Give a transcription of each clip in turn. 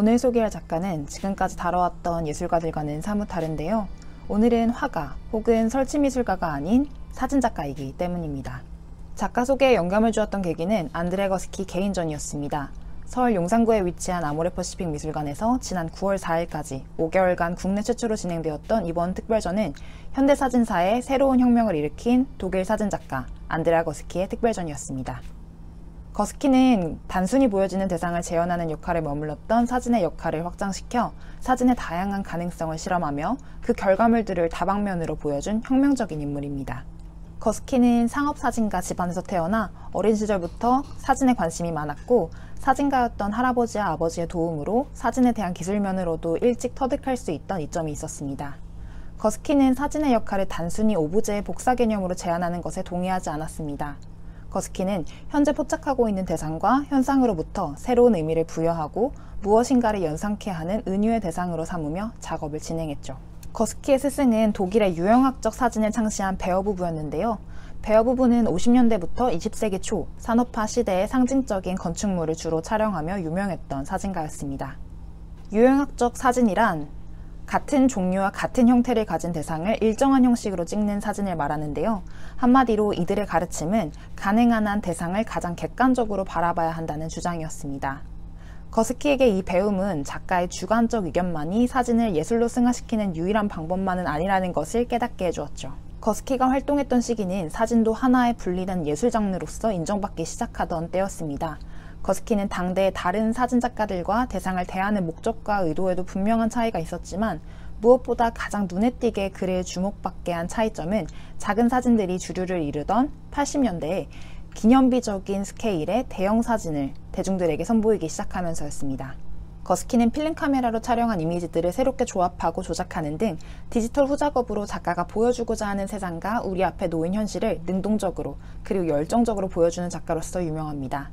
오늘 소개할 작가는 지금까지 다뤄왔던 예술가들과는 사뭇 다른데요. 오늘은 화가 혹은 설치미술가가 아닌 사진작가이기 때문입니다. 작가 소개에 영감을 주었던 계기는 안드레 거스키 개인전이었습니다. 서울 용산구에 위치한 아모레퍼시픽 미술관에서 지난 9월 4일까지 5개월간 국내 최초로 진행되었던 이번 특별전은 현대사진사의 새로운 혁명을 일으킨 독일 사진작가 안드레 거스키의 특별전이었습니다. 거스키는 단순히 보여지는 대상을 재현하는 역할에 머물렀던 사진의 역할을 확장시켜 사진의 다양한 가능성을 실험하며 그 결과물들을 다방면으로 보여준 혁명적인 인물입니다. 거스키는 상업사진가 집안에서 태어나 어린 시절부터 사진에 관심이 많았고 사진가였던 할아버지와 아버지의 도움으로 사진에 대한 기술면으로도 일찍 터득할 수 있던 이점이 있었습니다. 거스키는 사진의 역할을 단순히 오브제의 복사 개념으로 제한하는 것에 동의하지 않았습니다. 거스키는 현재 포착하고 있는 대상과 현상으로부터 새로운 의미를 부여하고 무엇인가를 연상케 하는 은유의 대상으로 삼으며 작업을 진행했죠. 거스키의 스승은 독일의 유형학적 사진을 창시한 베어부부였는데요. 베어부부는 50년대부터 20세기 초 산업화 시대의 상징적인 건축물을 주로 촬영하며 유명했던 사진가였습니다. 유형학적 사진이란 같은 종류와 같은 형태를 가진 대상을 일정한 형식으로 찍는 사진을 말하는데요. 한마디로 이들의 가르침은 가능한 한 대상을 가장 객관적으로 바라봐야 한다는 주장이었습니다. 거스키에게 이 배움은 작가의 주관적 의견만이 사진을 예술로 승화시키는 유일한 방법만은 아니라는 것을 깨닫게 해주었죠. 거스키가 활동했던 시기는 사진도 하나의 분리된 예술 장르로서 인정받기 시작하던 때였습니다. 거스키는 당대의 다른 사진작가들과 대상을 대하는 목적과 의도에도 분명한 차이가 있었지만 무엇보다 가장 눈에 띄게 그를 주목받게 한 차이점은 작은 사진들이 주류를 이루던 80년대에 기념비적인 스케일의 대형 사진을 대중들에게 선보이기 시작하면서였습니다. 거스키는 필름 카메라로 촬영한 이미지들을 새롭게 조합하고 조작하는 등 디지털 후작업으로 작가가 보여주고자 하는 세상과 우리 앞에 놓인 현실을 능동적으로 그리고 열정적으로 보여주는 작가로서 유명합니다.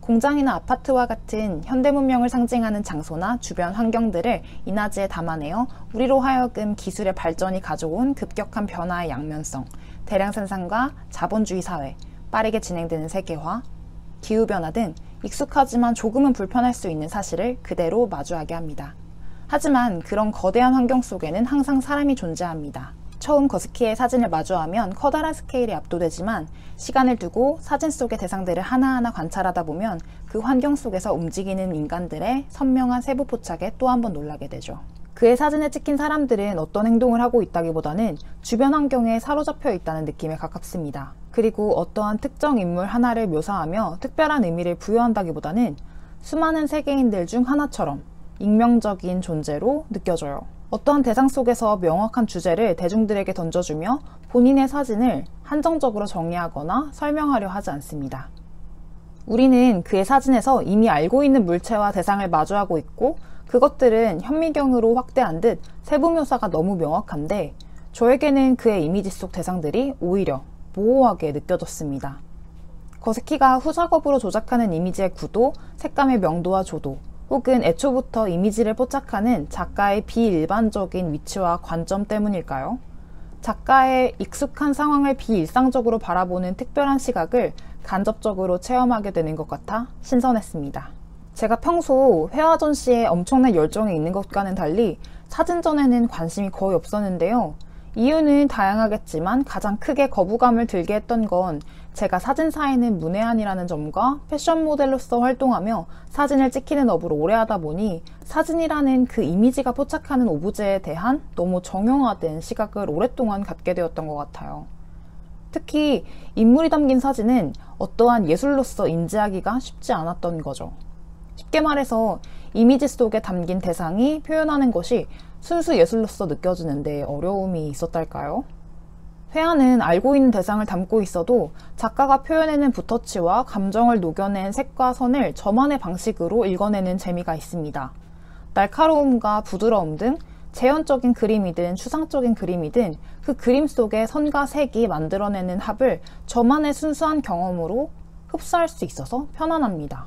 공장이나 아파트와 같은 현대문명을 상징하는 장소나 주변 환경들을 이나즈에 담아내어 우리로 하여금 기술의 발전이 가져온 급격한 변화의 양면성, 대량 생산과 자본주의 사회, 빠르게 진행되는 세계화, 기후변화 등 익숙하지만 조금은 불편할 수 있는 사실을 그대로 마주하게 합니다. 하지만 그런 거대한 환경 속에는 항상 사람이 존재합니다. 처음 거스키의 사진을 마주하면 커다란 스케일에 압도되지만 시간을 두고 사진 속의 대상들을 하나하나 관찰하다 보면 그 환경 속에서 움직이는 인간들의 선명한 세부 포착에 또 한 번 놀라게 되죠. 그의 사진에 찍힌 사람들은 어떤 행동을 하고 있다기보다는 주변 환경에 사로잡혀 있다는 느낌에 가깝습니다. 그리고 어떠한 특정 인물 하나를 묘사하며 특별한 의미를 부여한다기보다는 수많은 세계인들 중 하나처럼 익명적인 존재로 느껴져요. 어떠한 대상 속에서 명확한 주제를 대중들에게 던져주며 본인의 사진을 한정적으로 정리하거나 설명하려 하지 않습니다. 우리는 그의 사진에서 이미 알고 있는 물체와 대상을 마주하고 있고 그것들은 현미경으로 확대한 듯 세부 묘사가 너무 명확한데 저에게는 그의 이미지 속 대상들이 오히려 모호하게 느껴졌습니다. 거스키가 후작업으로 조작하는 이미지의 구도, 색감의 명도와 조도, 혹은 애초부터 이미지를 포착하는 작가의 비일반적인 위치와 관점 때문일까요? 작가의 익숙한 상황을 비일상적으로 바라보는 특별한 시각을 간접적으로 체험하게 되는 것 같아 신선했습니다. 제가 평소 회화 전시에 엄청난 열정이 있는 것과는 달리 사진전에는 관심이 거의 없었는데요. 이유는 다양하겠지만 가장 크게 거부감을 들게 했던 건 제가 사진사에는 문외한이라는 점과 패션 모델로서 활동하며 사진을 찍히는 업을 오래 하다 보니 사진이라는 그 이미지가 포착하는 오브제에 대한 너무 정형화된 시각을 오랫동안 갖게 되었던 것 같아요. 특히 인물이 담긴 사진은 어떠한 예술로서 인지하기가 쉽지 않았던 거죠. 쉽게 말해서 이미지 속에 담긴 대상이 표현하는 것이 순수 예술로서 느껴지는데 어려움이 있었달까요? 회화는 알고 있는 대상을 담고 있어도 작가가 표현해낸 붓터치와 감정을 녹여낸 색과 선을 저만의 방식으로 읽어내는 재미가 있습니다. 날카로움과 부드러움 등 재현적인 그림이든 추상적인 그림이든 그 그림 속의 선과 색이 만들어내는 합을 저만의 순수한 경험으로 흡수할 수 있어서 편안합니다.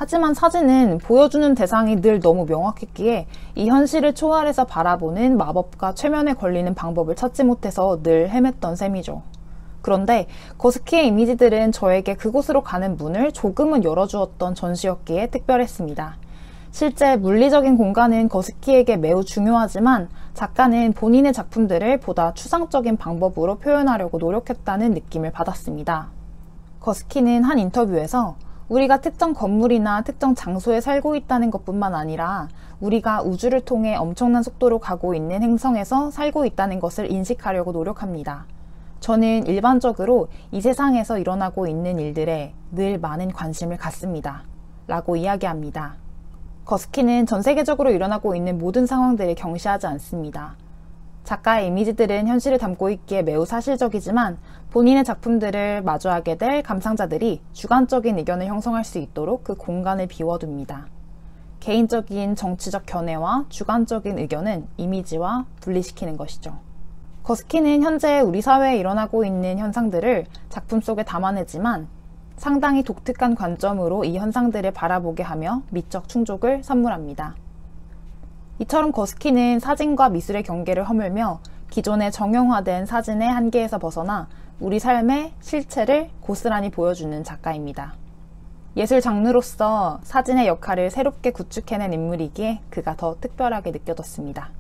하지만 사진은 보여주는 대상이 늘 너무 명확했기에 이 현실을 초월해서 바라보는 마법과 최면에 걸리는 방법을 찾지 못해서 늘 헤맸던 셈이죠. 그런데 거스키의 이미지들은 저에게 그곳으로 가는 문을 조금은 열어주었던 전시였기에 특별했습니다. 실제 물리적인 공간은 거스키에게 매우 중요하지만 작가는 본인의 작품들을 보다 추상적인 방법으로 표현하려고 노력했다는 느낌을 받았습니다. 거스키는 한 인터뷰에서 우리가 특정 건물이나 특정 장소에 살고 있다는 것뿐만 아니라 우리가 우주를 통해 엄청난 속도로 가고 있는 행성에서 살고 있다는 것을 인식하려고 노력합니다. 저는 일반적으로 이 세상에서 일어나고 있는 일들에 늘 많은 관심을 갖습니다. 라고 이야기합니다. 거스키는 전 세계적으로 일어나고 있는 모든 상황들을 경시하지 않습니다. 작가의 이미지들은 현실을 담고 있기에 매우 사실적이지만 본인의 작품들을 마주하게 될 감상자들이 주관적인 의견을 형성할 수 있도록 그 공간을 비워둡니다. 개인적인 정치적 견해와 주관적인 의견은 이미지와 분리시키는 것이죠. 거스키는 현재 우리 사회에 일어나고 있는 현상들을 작품 속에 담아내지만 상당히 독특한 관점으로 이 현상들을 바라보게 하며 미적 충족을 선물합니다. 이처럼 거스키는 사진과 미술의 경계를 허물며 기존의 정형화된 사진의 한계에서 벗어나 우리 삶의 실체를 고스란히 보여주는 작가입니다. 예술 장르로서 사진의 역할을 새롭게 구축해낸 인물이기에 그가 더 특별하게 느껴졌습니다.